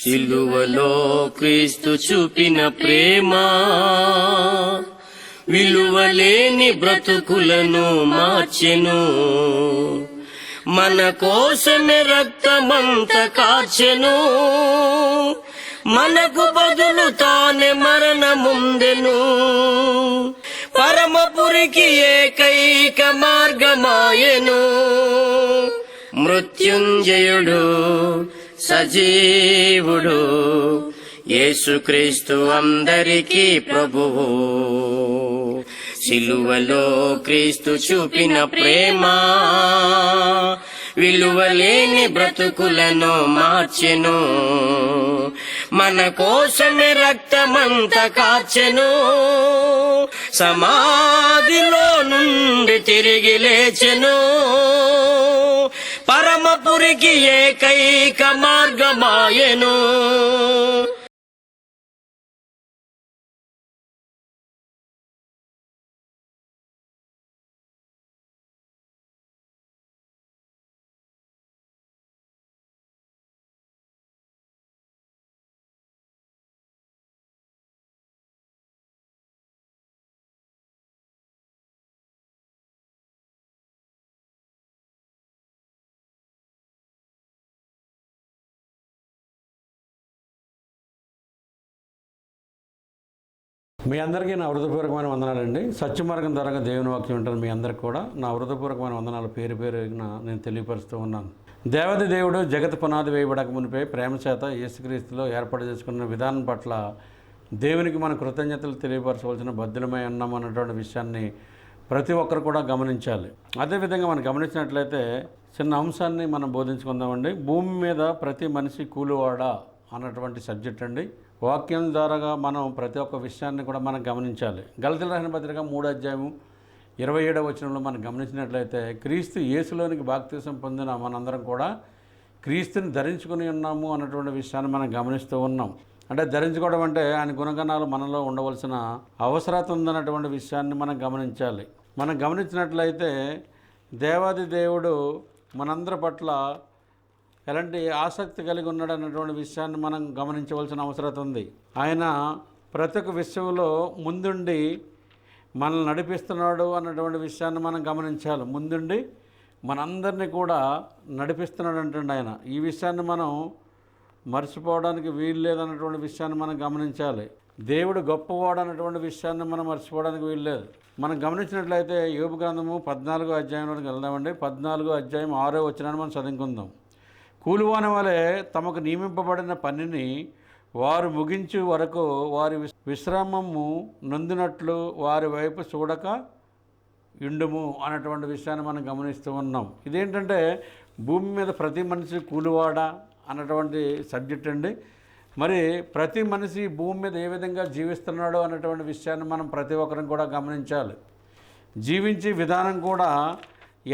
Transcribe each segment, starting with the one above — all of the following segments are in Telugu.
సిలువలో క్రీస్తు చూపిన ప్రేమ విలువలేని బ్రతుకులను మార్చెను. మన కోసమే రక్తమంత కార్చెను. మనకు బదులు తానే మరణముందెను. పరమపురికి ఏకైక మార్గమాయెను. మృత్యుంజయుడు సజీవుడు యేసుక్రీస్తు అందరికీ ప్రభువు. సిలువలో క్రీస్తు చూపిన ప్రేమ విలువలేని బ్రతుకులను మార్చెను. మన కోసమే రక్తమంత కార్చెను. సమాధిలో నుండి తిరిగి లేచెను. పరమపురికి ఏకైక మార్గమాయెను. మీ అందరికీ నా హృదయపూర్వకమైన వందనాలండి. సత్యమార్గం ద్వారా దేవుని వాక్యం వింటారు మీ అందరికీ కూడా నా హృదయపూర్వకమైన వందనాలు పేరు పేరున నేను తెలియపరుస్తూ ఉన్నాను. దేవది దేవుడు జగత్ పునాది వేయబడక మునిపే ప్రేమ చేత యేసుక్రీస్తులో ఏర్పాటు చేసుకున్న విధానం పట్ల దేవునికి మన కృతజ్ఞతలు తెలియపరచవలసిన బద్దులమై ఉన్నాం అన్నటువంటి విషయాన్ని ప్రతి ఒక్కరు కూడా గమనించాలి. అదేవిధంగా మనం గమనించినట్లయితే చిన్న అంశాన్ని మనం బోధించుకుందామండి. భూమి మీద ప్రతి మనిషి కూలివాడ అన్నటువంటి సబ్జెక్ట్ అండి. వాక్యం ద్వారా మనం ప్రతి ఒక్క విషయాన్ని కూడా మనం గమనించాలి. గలతీయులకు రాసిన పత్రిక 3:27 మనం గమనించినట్లయితే క్రీస్తు యేసులోనికి బాప్తిసం పొందిన మనందరం కూడా క్రీస్తుని ధరించుకుని ఉన్నాము అన్నటువంటి విషయాన్ని మనం గమనిస్తూ ఉన్నాం. అంటే ధరించుకోవడం అంటే ఆయన గుణగణాలు మనలో ఉండవలసిన అవసరత ఉందన్నటువంటి విషయాన్ని మనం గమనించాలి. మనం గమనించినట్లయితే దేవాది దేవుడు మనందరి పట్ల ఎలాంటి ఆసక్తి కలిగి ఉన్నాడు అన్నటువంటి విషయాన్ని మనం గమనించవలసిన అవసరం ఉంది. ఆయన ప్రతి ఒక్క విషయంలో ముందుండి మనల్ని నడిపిస్తున్నాడు అన్నటువంటి విషయాన్ని మనం గమనించాలి. ముందుండి మనందరినీ కూడా నడిపిస్తున్నాడు అంటుండే ఆయన. ఈ విషయాన్ని మనం మర్చిపోవడానికి వీలు లేదన్నటువంటి విషయాన్ని మనం గమనించాలి. దేవుడు గొప్పవాడు అన్నటువంటి విషయాన్ని మనం మర్చిపోవడానికి వీలు లేదు. మనం గమనించినట్లయితే యోబు గ్రంథము 14వ అధ్యాయంలోకి వెళ్దామండి. 14వ అధ్యాయం 6వ వచనాన్ని మనం చదువుకుందాం. కూలివాని వలె తమకు నియమింపబడిన పనిని వారు ముగించు వరకు వారి విశ్రామము నొందినట్లు వారి వైపు చూడక ఇండుము అన్నటువంటి విషయాన్ని మనం గమనిస్తూ ఉన్నాం. ఇదేంటంటే భూమి మీద ప్రతి మనిషి కూలివాడ అన్నటువంటి సబ్జెక్ట్ అండి. మరి ప్రతి మనిషి భూమి మీద ఏ విధంగా జీవిస్తున్నాడో అన్నటువంటి విషయాన్ని మనం ప్రతి ఒక్కరం కూడా గమనించాలి. జీవించే విధానం కూడా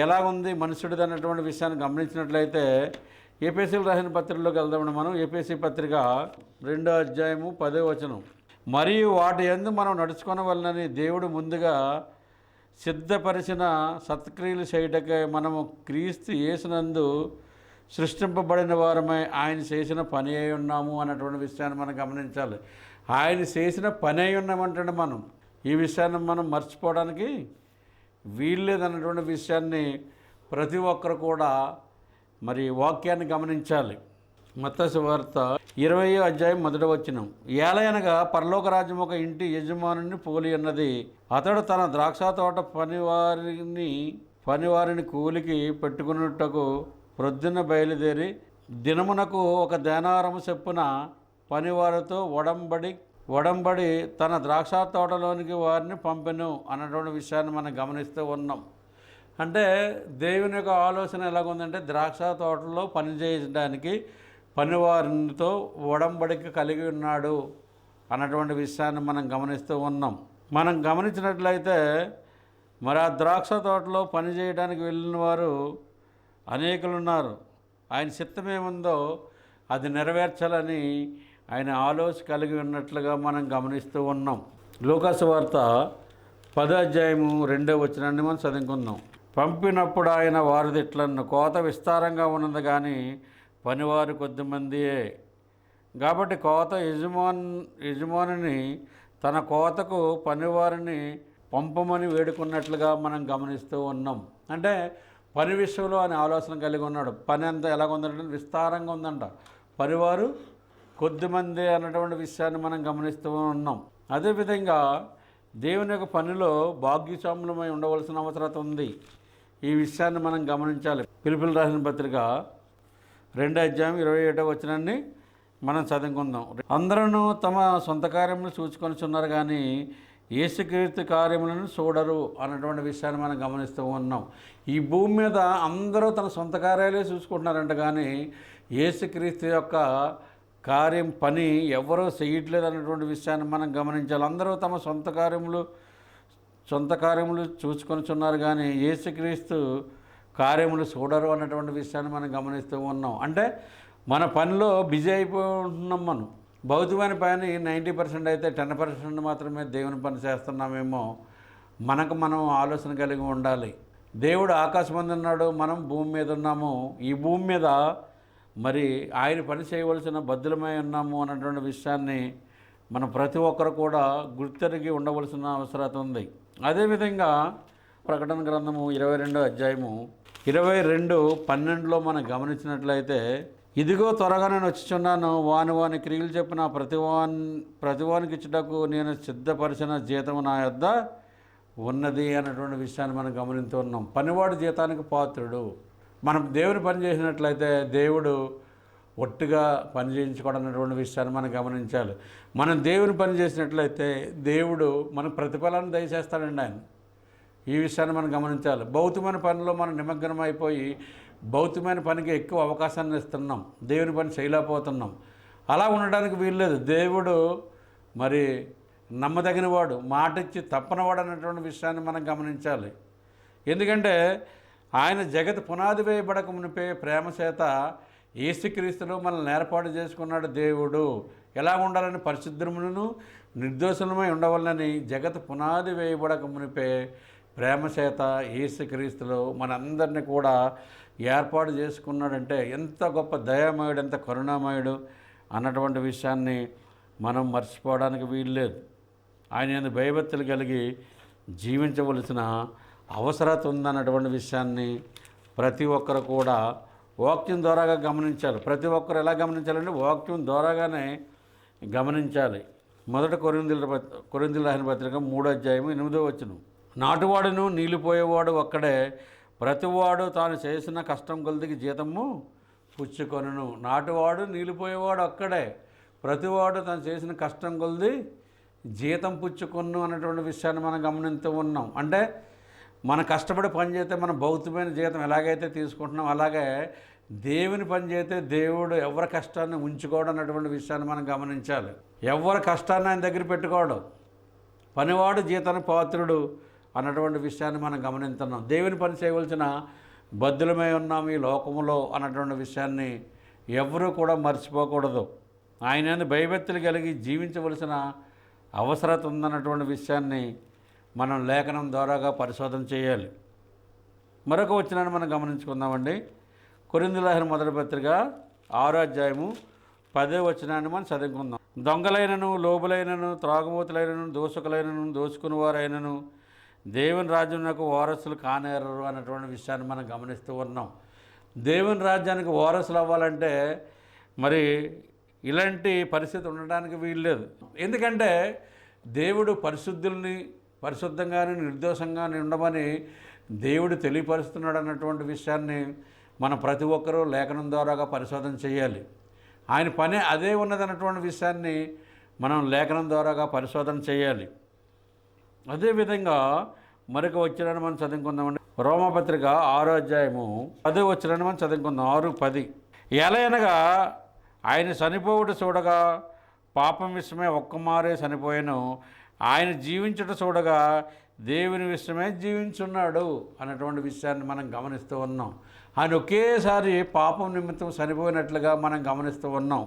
ఎలా ఉంది మనుషుడిది అన్నటువంటి విషయాన్ని గమనించినట్లయితే ఎఫెసీయులకు రాసిన పత్రికలోకి వెళ్దామండి. మనం ఎఫెసీ పత్రిక 2వ అధ్యాయము 10వ వచనం. మరియు వాటి యందు మనం నడుచుకొనవలనని దేవుడు ముందుగా సిద్ధపరిచిన సత్క్రియలు చేయుటకై మనము క్రీస్తు యేసునందు సృష్టింపబడిన వారమై ఆయన చేసిన పని అయి ఉన్నాము అన్నటువంటి విషయాన్ని మనం గమనించాలి. ఆయన చేసిన పని అయి ఉన్నామంటే మనం ఈ విషయాన్ని మనం మర్చిపోవడానికి వీల్లేదన్నటువంటి విషయాన్ని ప్రతి ఒక్కరు కూడా మరి వాక్యాన్ని గమనించాలి. మత్తయి సువార్త 20వ అధ్యాయం 1వ వచనం. ఏలయనగా పరలోక రాజ్యం ఒక ఇంటి యజమానుని పోలి ఉన్నది. అతడు తన ద్రాక్ష తోట పనివారిని కూలికి పెట్టుకున్నట్టుకు ప్రొద్దున బయలుదేరి దినమునకు ఒక దేనారము చొప్పున పనివారితో ఒడంబడి తన ద్రాక్ష తోటలోనికి వారిని పంపెను అన్నటువంటి విషయాన్ని మనం గమనిస్తూ ఉన్నాం. అంటే దేవుని యొక్క ఆలోచన ఎలాగుందంటే ద్రాక్ష తోటలో పని చేయడానికి పనివారితో ఒడంబడిక కలిగి ఉన్నాడు అన్నటువంటి విషయాన్ని మనం గమనిస్తూ ఉన్నాం. మనం గమనించినట్లయితే మరి ఆ ద్రాక్ష తోటలో పని చేయడానికి వెళ్ళిన వారు అనేకులు ఉన్నారు. ఆయన చిత్తమేముందో అది నెరవేర్చాలని ఆయన ఆలోచన కలిగి ఉన్నట్లుగా మనం గమనిస్తూ ఉన్నాం. లూకాసు వార్త 10వ అధ్యాయము 2వ వచనాన్ని మనం చదువుకుందాం. పంపినప్పుడు ఆయన వారిది ఇట్లన్ను, కోత విస్తారంగా ఉన్నది కానీ పనివారు కొద్దిమందియే కాబట్టి కోత యజమానిని తన కోతకు పనివారిని పంపమని వేడుకున్నట్లుగా మనం గమనిస్తూ ఉన్నాం. అంటే పని విషయంలో ఆయన ఆలోచన కలిగి ఉన్నాడు. పని అంతా ఎలాగ ఉందంటే విస్తారంగా ఉందంట, పనివారు కొద్దిమంది అన్నటువంటి విషయాన్ని మనం గమనిస్తూ ఉన్నాం. అదేవిధంగా దేవుని యొక్క పనిలో భాగ్యశాములమై ఉండవలసిన అవసరం ఉంది. ఈ విషయాన్ని మనం గమనించాలి. పిలుపులు రాసిన పత్రిక 2:27 మనం చదువుకుందాం. అందరూ తమ సొంత కార్యములు చూసుకొనిచున్నారు కానీ యేసుక్రీస్తు కార్యములను చూడరు అన్నటువంటి విషయాన్ని మనం గమనిస్తూ ఉన్నాం. ఈ భూమి మీద అందరూ తన సొంత కార్యాలే చూసుకుంటున్నారంట, కానీ యేసుక్రీస్తు యొక్క కార్యం పని ఎవరూ చేయట్లేదు అన్నటువంటి విషయాన్ని మనం గమనించాలి. అందరూ తమ సొంత కార్యములు చూసుకొనిచున్నారు కానీ యేసుక్రీస్తు కార్యములు చూడరు అన్నటువంటి విషయాన్ని మనం గమనిస్తూ ఉన్నాం. అంటే మన పనిలో బిజీ అయిపోతున్నాం. మనం భౌతికమైన పని 90% అయితే 10% మాత్రమే దేవుని పని చేస్తున్నామేమో మనకు మనం ఆలోచన కలిగి ఉండాలి. దేవుడు ఆకాశం మీద ఉన్నాడు, మనం భూమి మీద ఉన్నాము. ఈ భూమి మీద మరి ఆయన పని చేయవలసిన బద్దులమై ఉన్నాము అన్నటువంటి విషయాన్ని మనం ప్రతి ఒక్కరు కూడా గుర్తెరిగి ఉండవలసిన అవసరం ఉంది. అదేవిధంగా ప్రకటన గ్రంథము 22:22-12 మనం గమనించినట్లయితే, ఇదిగో త్వరగా నేను వచ్చుచున్నాను, వాని క్రియలు చెప్పిన ప్రతివానికి ఇచ్చుటకు నేను సిద్ధపరిచిన జీతము నా యొద్ద ఉన్నది అన్నటువంటి విషయాన్ని మనం గమనిస్తున్నాం. పనివాడు జీతానికి పాత్రుడు. మనం దేవుని పని చేసినట్లయితే దేవుడు ఒట్టుగా పని చేయించుకోవడం అన్నటువంటి విషయాన్ని మనం గమనించాలి. మనం దేవుని పని చేసినట్లయితే దేవుడు మనకు ప్రతిఫలాన్ని దయచేస్తాడండి ఆయన. ఈ విషయాన్ని మనం గమనించాలి. భౌతికమైన పనిలో మనం నిమగ్నం అయిపోయి భౌతికమైన పనికి ఎక్కువ అవకాశాన్ని ఇస్తున్నాం, దేవుని పని చేయలేకపోతున్నాం. అలా ఉండడానికి వీల్లేదు. దేవుడు మరి నమ్మదగినవాడు, మాట ఇచ్చి తప్పనవాడు అన్నటువంటి విషయాన్ని మనం గమనించాలి. ఎందుకంటే ఆయన జగత్ పునాది వేయబడక మునిపే ప్రేమ చేత యేసుక్రీస్తులో మనల్ని ఏర్పాటు చేసుకున్నాడు. దేవుడు ఎలా ఉండాలని పరిశుద్ధములను నిర్దోషులమై ఉండవాలని జగత్ పునాది వేయబడక మునిపే ప్రేమ చేత యేసుక్రీస్తులో మనందరినీ కూడా ఏర్పాటు చేసుకున్నాడంటే ఎంత గొప్ప దయామయుడు, ఎంత కరుణామయుడు అన్నటువంటి విషయాన్ని మనం మర్చిపోవడానికి వీల్లేదు. ఆయన యందు భయభక్తులు కలిగి జీవించవలసిన అవసరత ఉందన్నటువంటి విషయాన్ని ప్రతి ఒక్కరు కూడా వాక్యం ద్వారాగా గమనించాలి. ప్రతి ఒక్కరు ఎలా గమనించాలంటే వాక్యం ద్వారాగానే గమనించాలి. మొదట కొరింథీయులకు రాసిన పత్రిక 3:8 నాటువాడును నీళ్ళిపోయేవాడు ఒక్కడే, ప్రతివాడు తాను చేసిన కష్టం కొలిదికి జీతము పుచ్చుకొనును. నాటువాడు నీళ్ళిపోయేవాడు ఒక్కడే, ప్రతివాడు తాను చేసిన కష్టం కొలిది జీతం పుచ్చుకొను అన్నటువంటి విషయాన్ని మనం గమనిస్తూ ఉన్నాం. అంటే మన కష్టపడి పని చేస్తే మనం భౌతికమైన జీతం ఎలాగైతే తీసుకుంటున్నాం, అలాగే దేవుని పని చేస్తే దేవుడు ఎవరి కష్టాన్ని ఉంచుకోవడం అన్నటువంటి విషయాన్ని మనం గమనించాలి. ఎవరి కష్టాన్ని ఆయన దగ్గర పెట్టుకోవడం, పనివాడు జీతానికి పాత్రుడు అన్నటువంటి విషయాన్ని మనం గమనిస్తున్నాం. దేవుని పని చేయవలసిన బద్దులమై ఉన్నాం ఈ లోకములో అన్నటువంటి విషయాన్ని ఎవరూ కూడా మర్చిపోకూడదు. ఆయన భయభక్తులు కలిగి జీవించవలసిన అవసరత ఉందన్నటువంటి విషయాన్ని మనం లేఖనం ద్వారాగా పరిశోధన చేయాలి. మరొక వచనాన్ని మనం గమనించుకుందామండి. కొరింథీయులకు రాసిన మొదటి పత్రిక 6:10 మనం చదువుకుందాం. దొంగలైనను, లోబులైనను, త్రాగుబోతులైనను, దోషకులైనను, దోచుకుని వారైనను దేవుని రాజ్యమునకు వారసులు కానేరరు అన్నటువంటి విషయాన్ని మనం గమనిస్తూ ఉన్నాం. దేవుని రాజ్యానికి వారసులు అవ్వాలంటే మరి ఇలాంటి పరిస్థితి ఉండడానికి వీల్లేదు. ఎందుకంటే దేవుడు పరిశుద్ధంగానే నిర్దోషంగానే ఉండమని దేవుడు తెలియపరుస్తున్నాడు అన్నటువంటి విషయాన్ని మనం ప్రతి ఒక్కరూ లేఖనం ద్వారాగా పరిశోధన చేయాలి. ఆయన పని అదే ఉన్నదన్నటువంటి విషయాన్ని మనం లేఖనం ద్వారాగా పరిశోధన చేయాలి. అదేవిధంగా మరొక వచనాన్ని మనం చదువుకుందామండి. రోమపత్రిక 6:10 మనం చదువుకుందాం. 6:10 ఎలయనగా ఆయన చనిపోవుట చూడగా పాపం విషయమే ఒక్కమారే చనిపోయాను, ఆయన జీవించుట చూడగా దేవుని విషయమే జీవించున్నాడు అన్నటువంటి విషయాన్ని మనం గమనిస్తూ ఉన్నాం. ఆయన ఒకేసారి పాపం నిమిత్తం చనిపోయినట్లుగా మనం గమనిస్తూ ఉన్నాం.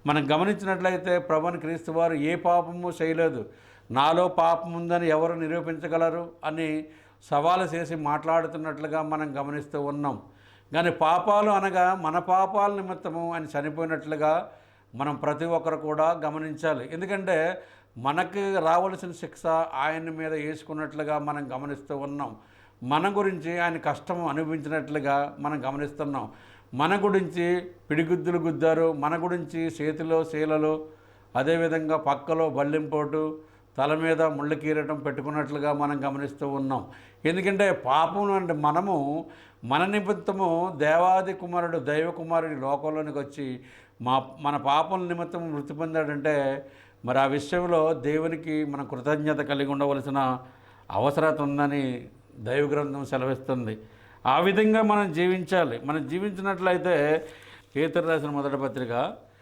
మనం గమనించినట్లయితే ప్రభువైన క్రీస్తు వారు ఏ పాపము చేయలేదు, నాలో పాపం ఉందని ఎవరు నిరూపించగలరు అని సవాలు చేసి మాట్లాడుతున్నట్లుగా మనం గమనిస్తూ ఉన్నాం. కానీ పాపాలు అనగా మన పాపాల నిమిత్తము ఆయన చనిపోయినట్లుగా మనం ప్రతి ఒక్కరు కూడా గమనించాలి. ఎందుకంటే మనకు రావలసిన శిక్ష ఆయన మీద వేసుకున్నట్లుగా మనం గమనిస్తూ ఉన్నాం. మన గురించి ఆయన కష్టం అనుభవించినట్లుగా మనం గమనిస్తున్నాం. మన గురించి పిడిగుద్దులు గుద్దారు, మన గురించి చేతిలో శీలలు, అదేవిధంగా పక్కలో బల్లింపోటు, తల మీద ముళ్ళ కీరటం పెట్టుకున్నట్లుగా మనం గమనిస్తూ ఉన్నాం. ఎందుకంటే పాపం అంటే మనము మన నిమిత్తము దేవాది కుమారుడు దైవ కుమారుడి లోకంలోనికి వచ్చి మన పాపం నిమిత్తం మృతి పొందాడంటే మరి ఆ విషయంలో దేవునికి మన కృతజ్ఞత కలిగి ఉండవలసిన అవసరం ఉందని దైవ గ్రంథం సెలవిస్తుంది. ఆ విధంగా మనం జీవించాలి. మనం జీవించినట్లయితే పేతురు రాసిన మొదటి పత్రిక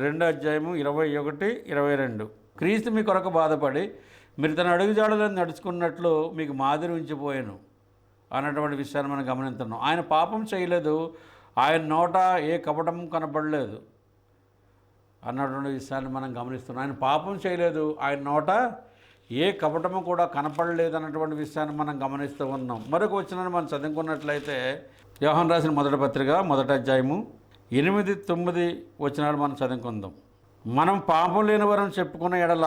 2వ అధ్యాయము 21, 22 క్రీస్తు మీ కొరకు బాధపడి మీరు తన అడుగుజాడలను నడుచుకున్నట్లు మీకు మాదిరి ఉంచిపోయాను అన్నటువంటి విషయాన్ని మనం గమనిస్తున్నాం. ఆయన పాపం చేయలేదు, ఆయన నోట ఏ కపటం కనపడలేదు అన్నటువంటి విషయాన్ని మనం గమనిస్తున్నాం. ఆయన పాపం చేయలేదు, ఆయన నోట ఏ కపటము కూడా కనపడలేదు అన్నటువంటి విషయాన్ని మనం గమనిస్తూ ఉన్నాం. మరొక వచనాన్ని మనం చదువుకున్నట్లయితే యోహాను రాసిన మొదటి పత్రిక 1వ అధ్యాయము 8, 9 వచనాలు మనం చదువుకుందాం. మనం పాపం లేని వరం చెప్పుకున్న ఎడల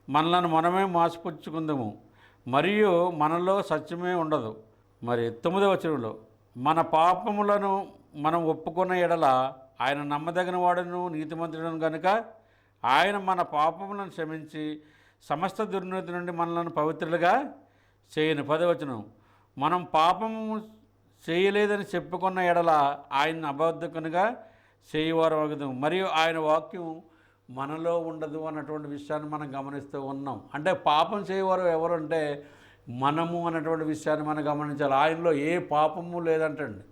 మనలను మనమే మోసపుచ్చుకుందాము, మరియు మనలో సత్యమే ఉండదు. మరి 9వ వచనంలో మన పాపములను మనం ఒప్పుకున్న ఎడల ఆయన నమ్మదగిన వాడును నీతిమంతుడును కనుక ఆయన మన పాపములను క్షమించి సమస్త దుర్నీతి నుండి మనలను పవిత్రులుగా చేయను. 10వ వచనం మనం పాపము చేయలేదని చెప్పుకున్న ఎడల ఆయన అబద్ధకునిగా చేయవారు అగదు, మరియు ఆయన వాక్యం మనలో ఉండదు అన్నటువంటి విషయాన్ని మనం గమనిస్తూ ఉన్నాం. అంటే పాపం చేయవారు ఎవరు అంటే మనము అన్నటువంటి విషయాన్ని మనం గమనించాలి. ఆయనలో ఏ పాపము లేదంటండి.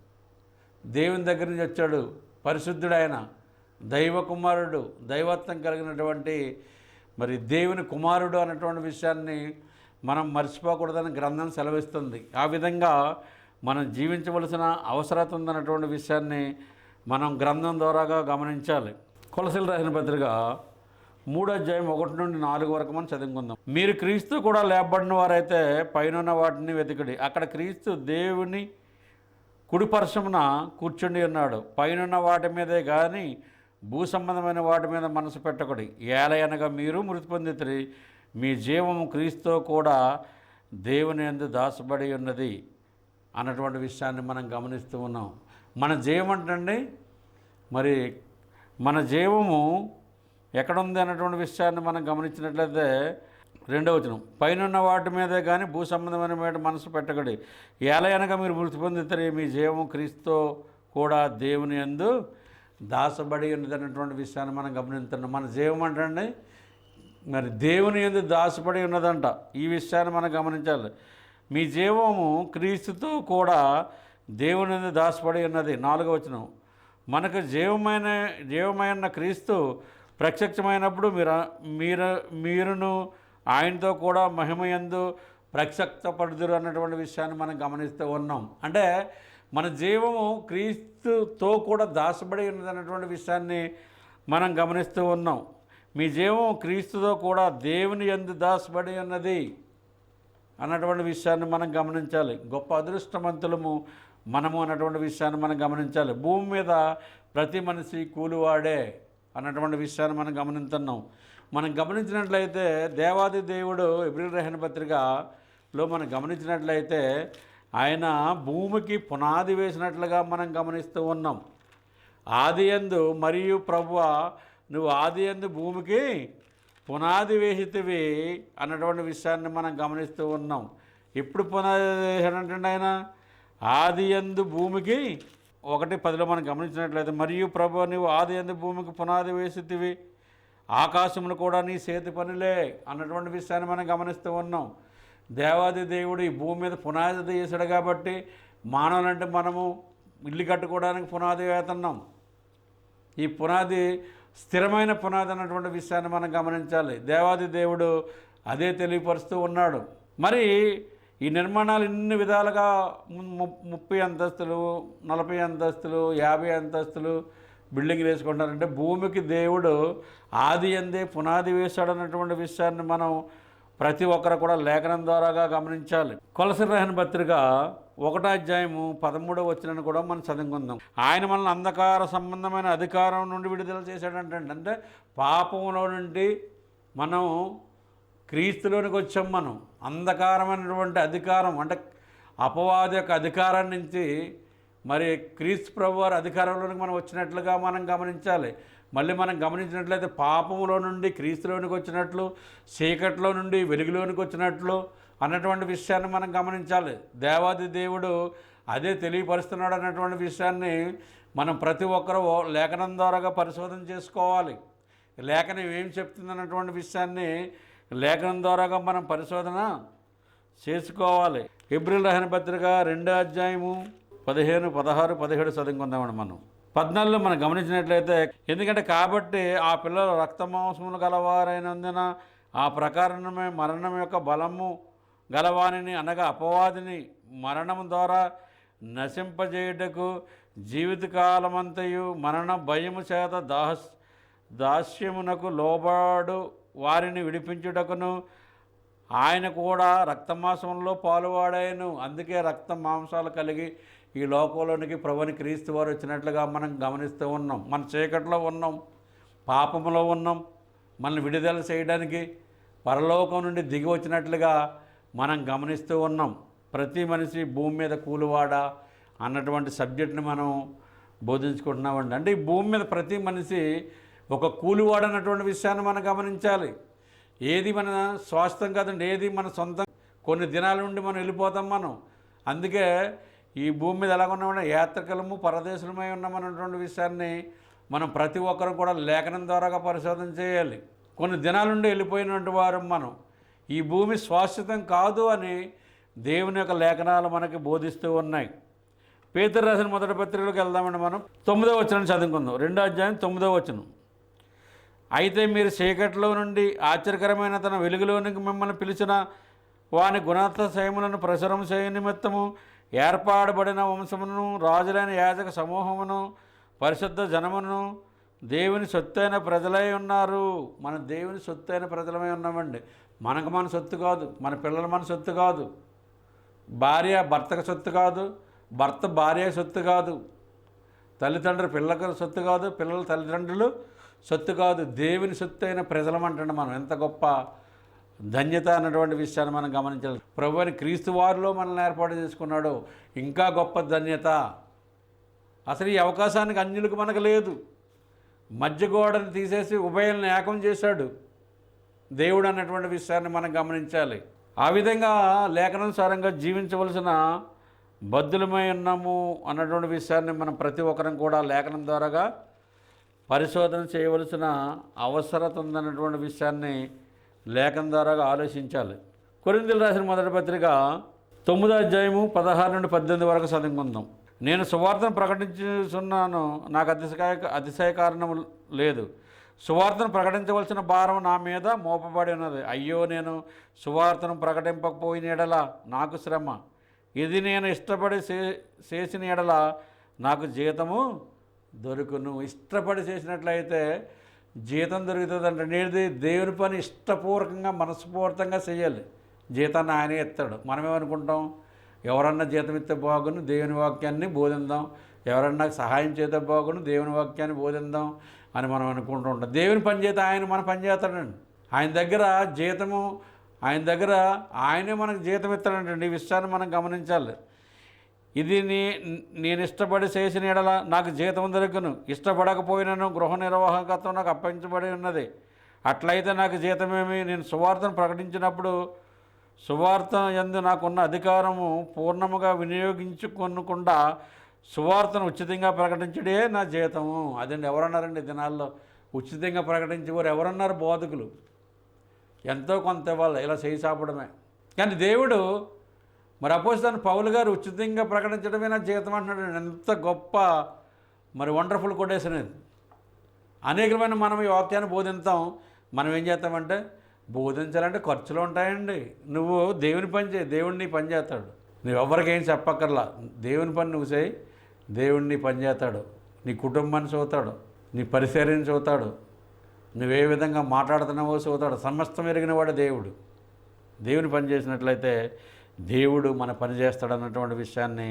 దేవుని దగ్గర నుంచి వచ్చాడు, పరిశుద్ధుడైన దైవ కుమారుడు, దైవత్వం కలిగినటువంటి మరి దేవుని కుమారుడు అన్నటువంటి విషయాన్ని మనం మర్చిపోకూడదని గ్రంథం సెలవిస్తుంది. ఆ విధంగా మనం జీవించవలసిన అవసరం ఉందన్నటువంటి విషయాన్ని మనం గ్రంథం ద్వారాగా గమనించాలి. కొలసీలు రాసిన పత్రిక 3వ అధ్యాయం 1 నుండి 4 వరకు మనం చదువుకుందాం. మీరు క్రీస్తు కూడా లేపబడిన వారైతే పైన వాటిని వెతికడి, అక్కడ క్రీస్తు దేవుని కుడిపర్శమున కూర్చుండి ఉన్నాడు. పైన వాటి మీదే కానీ భూ సంబంధమైన వాటి మీద మనసు పెట్టకూడదు. ఏలయనగా మీరు మృతి పొందితిరి, మీ జీవము క్రీస్తు కూడా దేవుని యందు దాచబడి ఉన్నది అన్నటువంటి విషయాన్ని మనం గమనిస్తూ ఉన్నాం. మన జీవం అంటండి, మరి మన జీవము ఎక్కడుంది అన్నటువంటి విషయాన్ని మనం గమనించినట్లయితే 2వ వచనం పైన వాటి మీదే కానీ భూ సంబంధమైన మీద మనసు పెట్టకూడదు. ఏలయనగా మీరు మృతి పొందితే మీ జీవం క్రీస్తు కూడా దేవుని యందు దాచబడి ఉన్నది అన్నటువంటి విషయాన్ని మనం గమనిస్తున్నాం. మన జీవం అంటండి మరి దేవుని యందు దాచబడి ఉన్నదంట. ఈ విషయాన్ని మనం గమనించాలి. మీ జీవము క్రీస్తుతో కూడా దేవుని యందు దాచబడి ఉన్నది. 4వ వచనం మనకు జీవమైన క్రీస్తు ప్రత్యక్షమైనప్పుడు మీరును ఆయనతో కూడా మహిమయందు ప్రత్యక్షపడుదురు అన్నటువంటి విషయాన్ని మనం గమనిస్తూ ఉన్నాం. అంటే మన జీవము క్రీస్తుతో కూడా దాచబడి ఉన్నది అన్నటువంటి విషయాన్ని మనం గమనిస్తూ ఉన్నాం. మీ జీవం క్రీస్తుతో కూడా దేవుని యందు దాచబడి ఉన్నది అన్నటువంటి విషయాన్ని మనం గమనించాలి. గొప్ప అదృష్టవంతులము మనము అన్నటువంటి విషయాన్ని మనం గమనించాలి. భూమి మీద ప్రతి మనిషి కూలివాడే అన్నటువంటి విషయాన్ని మనం గమనిస్తున్నాం. మనం గమనించినట్లయితే దేవాది దేవుడు హెబ్రీయులకు రాసిన పత్రికలో మనం గమనించినట్లయితే ఆయన భూమికి పునాది వేసినట్లుగా మనం గమనిస్తూ ఉన్నాం. ఆదియందు మరియు ప్రభువా నువ్వు ఆదియందు భూమికి పునాది వేసితివి అన్నటువంటి విషయాన్ని మనం గమనిస్తూ ఉన్నాం. ఎప్పుడు పునాది వేసాడంటే ఆయన ఆదియందు భూమికి 1:10 మనం గమనించినట్లయితే మరియు ప్రభువా నువ్వు ఆదియందు భూమికి పునాది వేసితివి, ఆకాశమును కూడా నీ చేతి పనులే అన్నటువంటి విషయాన్ని మనం గమనిస్తూ ఉన్నాం. దేవాది దేవుడు ఈ భూమి మీద పునాది వేసాడు కాబట్టి మానవులంటే మనము ఇల్లు కట్టుకోవడానికి పునాది వేస్తున్నాం. ఈ పునాది స్థిరమైన పునాది అన్నటువంటి విషయాన్ని మనం గమనించాలి. దేవాది దేవుడు అదే తెలియపరుస్తూ ఉన్నాడు. మరి ఈ నిర్మాణాలు ఇన్ని విధాలుగా 30 అంతస్తులు, 40 అంతస్తులు, 50 అంతస్తులు బిల్డింగ్ వేసుకుంటారంటే భూమికి దేవుడు ఆది అందే పునాది వేశాడు అన్నటువంటి విషయాన్ని మనం ప్రతి ఒక్కరు కూడా లేఖనం ద్వారాగా గమనించాలి. కొలసీయులకు రాసిన పత్రిక 1వ అధ్యాయము 13వ వచనాన్ని కూడా మనం చదువుకుందాం. ఆయన మనల్ని అంధకార సంబంధమైన అధికారం నుండి విడుదల చేశాడంటే, అంటే పాపంలో నుండి మనం క్రీస్తులోనికి వచ్చాం. మనం అంధకారమైనటువంటి అధికారం అంటే అపవాది యొక్క అధికారం నుంచి మరి క్రీస్తు ప్రభు వారి అధికారంలోనికి మనం వచ్చినట్లుగా మనం గమనించాలి. మళ్ళీ మనం గమనించినట్లయితే పాపంలో నుండి క్రీస్తులోనికి వచ్చినట్లు, చీకట్లో నుండి వెలుగులోనికి వచ్చినట్లు అన్నటువంటి విషయాన్ని మనం గమనించాలి. దేవాది దేవుడు అదే తెలియపరుస్తున్నాడు అన్నటువంటి విషయాన్ని మనం ప్రతి ఒక్కరూ లేఖనం ద్వారాగా పరిశోధన చేసుకోవాలి. లేఖనం ఏం చెప్తుంది అన్నటువంటి విషయాన్ని లేఖనం ద్వారాగా మనం పరిశోధన చేసుకోవాలి. హెబ్రీయులకు రాసిన పత్రిక 2వ అధ్యాయము 15, 16, 17 చదువుకుందామండి. మనం 14లో మనం గమనించినట్లయితే, ఎందుకంటే కాబట్టి ఆ పిల్లలు రక్తమాంసములు గలవారైనందున ఆ ప్రకారమే మరణం యొక్క బలము గలవానిని అనగా అపవాదిని మరణం ద్వారా నశింపజేయుటకు జీవితకాలమంతయు మరణ భయము చేత దాస్యమునకు లోబడు వారిని విడిపించుటకును ఆయన కూడా రక్తమాంసంలో పాలువాడాయను. అందుకే రక్త మాంసాలు కలిగి ఈ లోకంలోనికి ప్రభుని క్రీస్తు వారు వచ్చినట్లుగా మనం గమనిస్తూ ఉన్నాం. మన చీకట్లో ఉన్నాం, పాపంలో ఉన్నాం. మనల్ని విడుదల చేయడానికి పరలోకం నుండి దిగి వచ్చినట్లుగా మనం గమనిస్తూ ఉన్నాం. ప్రతి మనిషి భూమి మీద కూలివాడా అన్నటువంటి సబ్జెక్ట్ని మనం బోధించుకుంటున్నామండి. అంటే ఈ భూమి మీద ప్రతి మనిషి ఒక కూలివాడు అన్నటువంటి విషయాన్ని మనం గమనించాలి. ఏది మన స్వాస్థ్యం కాదండి, ఏది మన సొంతం. కొన్ని దినాల నుండి మనం వెళ్ళిపోతాం మనం. అందుకే ఈ భూమి మీద ఎలా ఉన్నామంటే యాత్రికులము పరదేశులమై ఉన్నామన్నటువంటి విషయాన్ని మనం ప్రతి ఒక్కరు కూడా లేఖనం ద్వారాగా పరిశోధన చేయాలి. కొన్ని దినాల నుండి వెళ్ళిపోయినటువంటి వారు మనం. ఈ భూమి శాశ్వతం కాదు అని దేవుని యొక్క లేఖనాలు మనకి బోధిస్తూ ఉన్నాయి. పేతురు రాసిన మొదటి పత్రికలోకి వెళ్దామండి. మనం 9వ వచనం చదువుకుందాం. 2వ అధ్యాయం 9వ వచనం. అయితే మీరు చీకట్లో నుండి ఆశ్చర్యకరమైన తన వెలుగులోనికి మిమ్మల్ని పిలిచిన వాని గుణాతిశయములను ప్రచురం చేయ నిమిత్తము ఏర్పాటుబడిన వంశమును, రాజులైన యాజక సమూహమును, పరిశుద్ధ జనమును, దేవుని సొత్తైన ప్రజలై ఉన్నారు. మన దేవుని సొత్తైన ప్రజలమై ఉన్నామండి. మనకు మన సొత్తు కాదు, మన పిల్లలు మన సొత్తు కాదు, భార్య భర్తకు సొత్తు కాదు, భర్త భార్య సొత్తు కాదు, తల్లిదండ్రులు పిల్లలకు సొత్తు కాదు, పిల్లల తల్లిదండ్రులు సొత్తు కాదు. దేవుని సొత్తు అయిన ప్రజలమంటే మనం ఎంత గొప్ప ధన్యత అన్నటువంటి విషయాన్ని మనం గమనించాలి. ప్రభువుని క్రీస్తు వారిలో మనల్ని ఏర్పాటు చేసుకున్నాడు. ఇంకా గొప్ప ధన్యత. అసలు ఈ అవకాశానికి అన్యులకు మనకు లేదు. మధ్య గోడను తీసేసి ఉభయల్ని ఏకం చేశాడు దేవుడు అన్నటువంటి విషయాన్ని మనం గమనించాలి. ఆ విధంగా లేఖనానుసారంగా జీవించవలసిన బద్ధులమై ఉన్నాము అన్నటువంటి విషయాన్ని మనం ప్రతి ఒక్కరం కూడా లేఖనం ద్వారాగా పరిశోధన చేయవలసిన అవసరత ఉందన్నటువంటి విషయాన్ని లేఖనం ద్వారాగా ఆలోచించాలి. కొరింథీయులకు రాసిన మొదటి పత్రిక 9వ అధ్యాయము 16 నుండి 18 వరకు చదువుకుందాం. నేను సువార్తను ప్రకటించుచున్నాను, నాకు అతిశయ కారణం లేదు. సువార్తను ప్రకటించవలసిన భారం నా మీద మోపబడి ఉన్నది. అయ్యో, నేను సువార్తను ప్రకటింపకపోయిన ఎడల నాకు శ్రమ. ఇది నేను ఇష్టపడి చేసిన ఎడల నాకు జీతము దొరుకును. ఇష్టపడి చేసినట్లయితే జీతం దొరుకుతుందంటే నేది దేవుని పని ఇష్టపూర్వకంగా మనస్ఫూర్తంగా చేయాలి. జీతాన్ని ఆయనే ఇస్తాడు. మనమేమనుకుంటాం, ఎవరన్నా జీతం ఇస్తే బాగును, దేవుని వాక్యాన్ని బోధిందాం, ఎవరన్నా సహాయం చేస్తే బాగును, దేవుని వాక్యాన్ని బోధిందాం అని మనం అనుకుంటూ ఉంటాం. దేవుని పని చేస్తే ఆయన మన పని చేస్తాడండి. ఆయన దగ్గర జీతము, ఆయన దగ్గర ఆయనే మనకు జీతం ఇస్తాడంటండి. ఈ విషయాన్ని మనం గమనించాలి. ఇది నేను ఇష్టపడి చేసిన ఎడల నాకు జీతం దొరుకును, ఇష్టపడకపోయినను గృహ నిర్వాహకత్వం నాకు అప్పగించబడి ఉన్నది. అట్లయితే నాకు జీతమేమి? నేను సువార్తను ప్రకటించినప్పుడు సువార్త యందు నాకున్న అధికారము పూర్ణముగా వినియోగించుకొనకుండా సువార్తను ఉచితంగా ప్రకటించడే నా జీతము. అదండి. ఎవరన్నారండి దినాల్లో ఉచితంగా ప్రకటించేవారు? ఎవరన్నారు? బోధకులు. ఎంతో కొంత ఇవ్వాలి, ఇలా చేయి చాపడమే. కానీ దేవుడు మరి అపోస్తలుడైన పౌలు గారు ఉచితంగా ప్రకటించడమే నా జీవితం అంటున్నాడు. ఎంత గొప్ప మరి వండర్ఫుల్ కొటేషన్ ఇది. అనేకమైన మనం ఈ వాక్యాన్ని బోధిస్తాం. మనం ఏం చేస్తామంటే, బోధించాలంటే ఖర్చులు ఉంటాయండి. నువ్వు దేవుని పని చేయి, దేవుడిని పని చేస్తాడు. నువ్వు ఎవరికేం చెప్పక్కర్లా. దేవుని పని నువ్వు చేయి, దేవుడిని పని చేస్తాడు. నీ కుటుంబాన్ని చూస్తాడు, నీ పరిచర్యను చూస్తాడు, నువ్వే విధంగా మాట్లాడుతున్నావో చూస్తాడు. సమస్తం ఎరిగిన వాడు దేవుడు. దేవుని పని చేసినట్లయితే దేవుడు మన పని చేస్తాడన్నటువంటి విషయాన్ని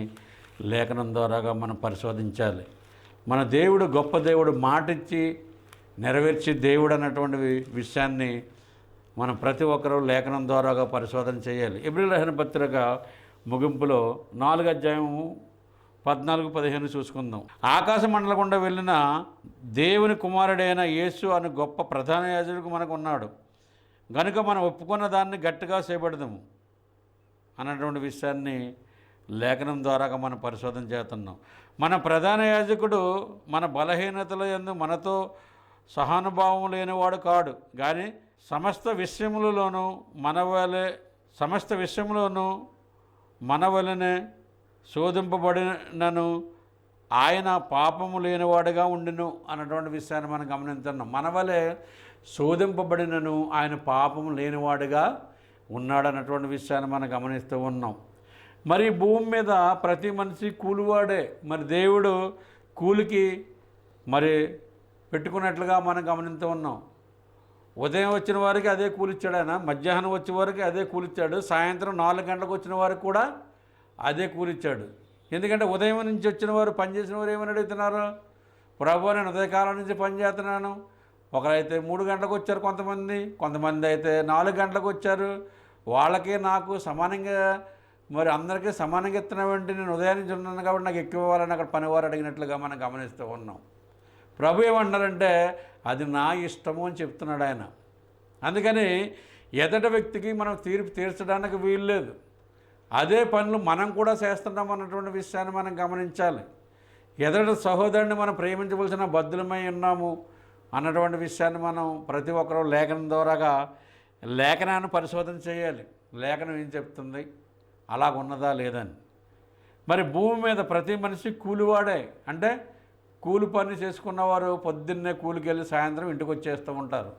లేఖనం ద్వారాగా మనం పరిశోధించాలి. మన దేవుడు గొప్ప దేవుడు, మాటిచ్చి నెరవేర్చి దేవుడు అన్నటువంటి విషయాన్ని మనం ప్రతి ఒక్కరూ లేఖనం ద్వారాగా పరిశోధన చేయాలి. ఎబ్రిల్ రాసిన పత్రిక ముగింపులో 4వ అధ్యాయము 14-15 చూసుకుందాం. ఆకాశ మండలం గుండా వెళ్ళిన దేవుని కుమారుడైన యేసు అనే గొప్ప ప్రధాన యాజకుడు మనకు ఉన్నాడు గనుక మనం ఒప్పుకున్న దాన్ని గట్టిగా చేపడదాము అన్నటువంటి విషయాన్ని లేఖనం ద్వారాగా మనం పరిశోధన చేస్తున్నాం. మన ప్రధాన యాజకుడు మన బలహీనతల యందు మనతో సహానుభావం లేనివాడు కాడు, కానీ సమస్త విషయములలోనూ మన వలనే శోధింపబడినను ఆయన పాపము లేనివాడుగా ఉండును అన్నటువంటి విషయాన్ని మనం గమనించున్నాం. మన వలె శోధింపబడినను ఆయన పాపము లేనివాడుగా ఉన్నాడు అన్నటువంటి విషయాన్ని మనం గమనిస్తూ ఉన్నాం. మరి భూమి మీద ప్రతి మనిషి కూలివాడే. మరి దేవుడు కూలికి మరి పెట్టుకున్నట్లుగా మనం గమనిస్తూ ఉన్నాం. ఉదయం వచ్చిన వారికి అదే కూలిచ్చాడు ఆయన, మధ్యాహ్నం వచ్చే వారికి అదే కూలిచ్చాడు, సాయంత్రం 4 గంటలకు వచ్చిన వారికి కూడా అదే కూలిచ్చాడు. ఎందుకంటే ఉదయం నుంచి వచ్చిన వారు పనిచేసిన వారు ఏమని అడుగుతున్నారు, ప్రభు నేను ఉదయకాలం నుంచి పనిచేస్తున్నాను. ఒకరైతే 3 గంటలకు వచ్చారు, కొంతమంది అయితే 4 గంటలకు వచ్చారు. వాళ్ళకి నాకు సమానంగా, మరి అందరికీ సమానంగా ఇస్తున్నామంటే నేను ఉదయం నుంచి ఉన్నాను కాబట్టి నాకు ఎక్కువ ఇవ్వాలని అక్కడ పనివారు అడిగినట్లుగా మనం గమనిస్తూ ఉన్నాం. ప్రభు ఏమన్నారంటే అది నా ఇష్టము అని చెప్తున్నాడు ఆయన. అందుకని ఎదట వ్యక్తికి మనం తీర్పు తీర్చడానికి వీలు లేదు. అదే పనులు మనం కూడా చేస్తున్నాం అన్నటువంటి విషయాన్ని మనం గమనించాలి. ఎదట సహోదరుని మనం ప్రేమించవలసిన బద్ధులమై ఉన్నాము అన్నటువంటి విషయాన్ని మనం ప్రతి ఒక్కరూ లేఖనం ద్వారాగా లేఖనాన్ని పరిశోధన చేయాలి. లేఖనం ఏం చెప్తుంది, అలాగున్నదా లేదని. మరి భూమి మీద ప్రతి మనిషి కూలివాడే, అంటే కూలి పని చేసుకున్నవారు పొద్దున్నే కూలికి వెళ్ళి సాయంత్రం ఇంటికి వచ్చేస్తూ ఉంటారు.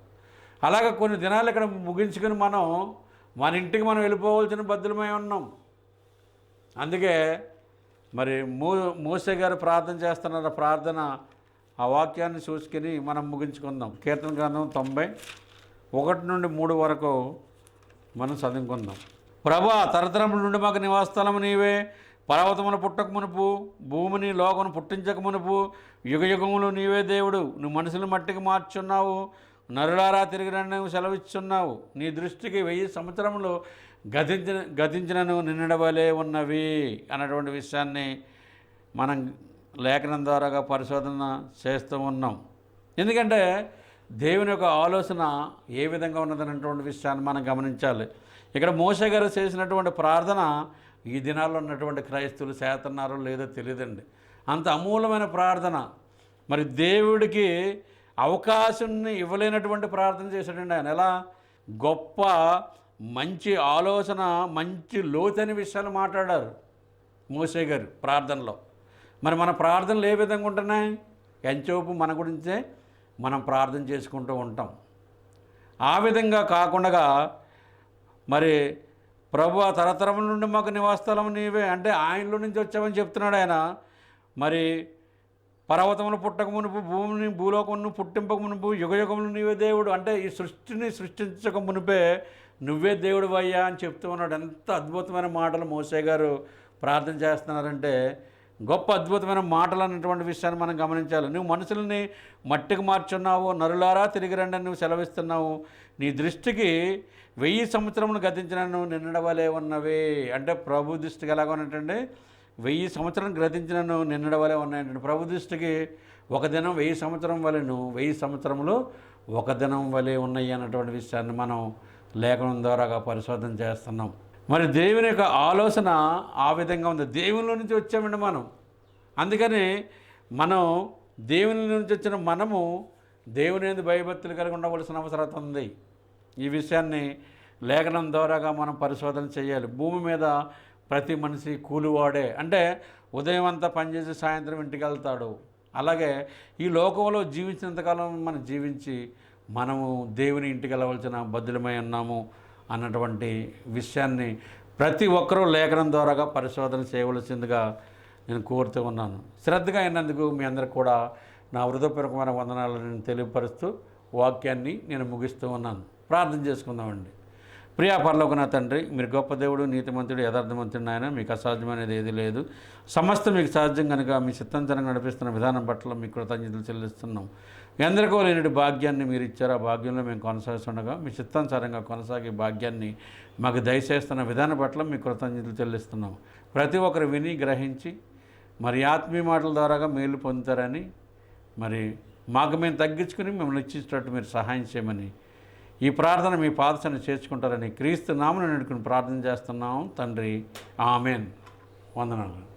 అలాగే కొన్ని దినాలు ఇక్కడ ముగించుకొని మన ఇంటికి మనం వెళ్ళిపోవాల్సిన బద్ధులమై ఉన్నాం. అందుకే మరి మోసే గారు ప్రార్థన చేస్తున్నారు. ప్రార్థన ఆ వాక్యాన్ని చూసుకుని మనం ముగించుకుందాం. కీర్తన గ్రంథం 90:1-3 వరకు మనం చదువుకుందాం. ప్రభా, తరతరముల నుండి మాకు నివాసస్థలము నీవే. పర్వతమును పుట్టక మునుపు, భూమిని లోకమును పుట్టించక మునుపు యుగయుగములు నీవే దేవుడు. నువ్వు మనుషులు మట్టికి మార్చున్నావు, నరులారా తిరిగి రండి సెలవిచ్చున్నావు. నీ దృష్టికి 1000 సంవత్సరములు గతించినను నిన్నడవలే ఉన్నవి అన్నటువంటి విషయాన్ని మనం లేఖనం ద్వారాగా పరిశోధన చేస్తూ ఉన్నాం. ఎందుకంటే దేవుని యొక్క ఆలోచన ఏ విధంగా ఉన్నదన్నటువంటి విషయాన్ని మనం గమనించాలి. ఇక్కడ మోసే గారు చేసినటువంటి ప్రార్థన ఈ దినాల్లో ఉన్నటువంటి క్రైస్తవులు చేస్తున్నారో లేదో తెలియదండి. అంత అమూలమైన ప్రార్థన. మరి దేవుడికి అవకాశాన్ని ఇవ్వలేనటువంటి ప్రార్థన చేశాడండి ఆయన. ఎలా గొప్ప మంచి ఆలోచన, మంచి లోతైన విషయాలు మాట్లాడారు మోసే గారు ప్రార్థనలో. మరి మన ప్రార్థనలు ఏ విధంగా ఉంటున్నాయి? ఎంచోపు మన గురించే మనం ప్రార్థన చేసుకుంటూ ఉంటాం. ఆ విధంగా కాకుండా మరి ప్రభు తరతరముల నుండి మాకు నివాసస్థలం నీవే, అంటే ఆయనలో నుంచి వచ్చామని చెప్తున్నాడు ఆయన. మరి పర్వతములు పుట్టక మునుపు, భూమిని భూలోకమును పుట్టింపక మునుపు యుగయుగములు నీవే దేవుడు, అంటే ఈ సృష్టిని సృష్టించక మునిపే నువ్వే దేవుడు అయ్యా అని చెప్తూ ఉన్నాడు. ఎంత అద్భుతమైన మాటలు మోసే గారు ప్రార్థన చేస్తున్నారంటే, గొప్ప అద్భుతమైన మాటలు అన్నటువంటి విషయాన్ని మనం గమనించాలి. నువ్వు మనుషుల్ని మట్టికి మార్చున్నావు, నరులారా తిరిగి రండి అని నువ్వు సెలవిస్తున్నావు. నీ దృష్టికి 1000 సంవత్సరములు గతించినను నిన్నడవలే ఉన్నవి, అంటే ప్రభు దృష్టికి ఎలాగ ఉన్నట్టండి, 1000 సంవత్సరం గతించినను నిన్నడవలే ఉన్నాయంటే ప్రభు దృష్టికి ఒక దినం 1000 సంవత్సరం వలెను, 1000 సంవత్సరములు ఒక దినం వలె ఉన్నాయి అన్నటువంటి విషయాన్ని మనం లేఖనం ద్వారాగా పరిశోధన చేస్తున్నాం. మరి దేవుని యొక్క ఆలోచన ఆ విధంగా ఉంది. దేవుని నుంచి వచ్చామండి మనం. అందుకని మనం దేవుని నుంచి వచ్చిన మనము దేవుని యందు భయభక్తులు కలిగి ఉండవలసిన అవసరం ఉంది. ఈ విషయాన్ని లేఖనం ద్వారాగా మనం పరిశోధన చేయాలి. భూమి మీద ప్రతి మనిషి కూలివాడే, అంటే ఉదయం అంతా పనిచేసి సాయంత్రం ఇంటికి వెళ్తాడు. అలాగే ఈ లోకంలో జీవించినంతకాలం మనం జీవించి మనము దేవుని ఇంటికి వెళ్ళవలసిన బద్ధులమై ఉన్నాము అన్నటువంటి విషయాన్ని ప్రతి ఒక్కరూ లేఖనం ద్వారాగా పరిశోధన చేయవలసిందిగా నేను కోరుతూ ఉన్నాను. శ్రద్ధగా అయినందుకు మీ అందరికి కూడా నా హృదయపూర్వకమైన వందనాలను నేను తెలియపరుస్తూ వాక్యాన్ని నేను ముగిస్తూ ఉన్నాను. ప్రార్థన చేసుకుందామండి. ప్రియా పరలోకన తండ్రి, మీరు గొప్ప దేవుడు, నీతిమంతుడు, యథార్థమంతుడు ఆయన, మీకు అసాధ్యమనేది ఏది లేదు. సమస్తం మీకు సాధ్యం కనుక మీ చిత్తాంతరంగా నడిపిస్తున్న విధానం పట్ల మీకు కృతజ్ఞతలు చెల్లిస్తున్నాం. మీ అందరికీ లేని భాగ్యాన్ని మీరు ఇచ్చారు. ఆ భాగ్యంలో మేము కొనసాగుతుండగా మీ చిత్తానుసారంగా కొనసాగే భాగ్యాన్ని మాకు దయచేస్తున్న విధానం పట్ల మీకు కృతజ్ఞతలు చెల్లిస్తున్నాం. ప్రతి ఒక్కరు విని గ్రహించి మరి ఆత్మీయ మాటల ద్వారాగా మేలు పొందుతారని, మరి మాకు మేము తగ్గించుకుని మిమ్మల్ని ఇచ్చేటట్టు మీరు సహాయం చేయమని, ఈ ప్రార్థన మీ పాదసన చేర్చుకుంటారని క్రీస్తు నామమున వేడుకొని ప్రార్థన చేస్తున్నాం తండ్రి. ఆమేన్. వందనాలు.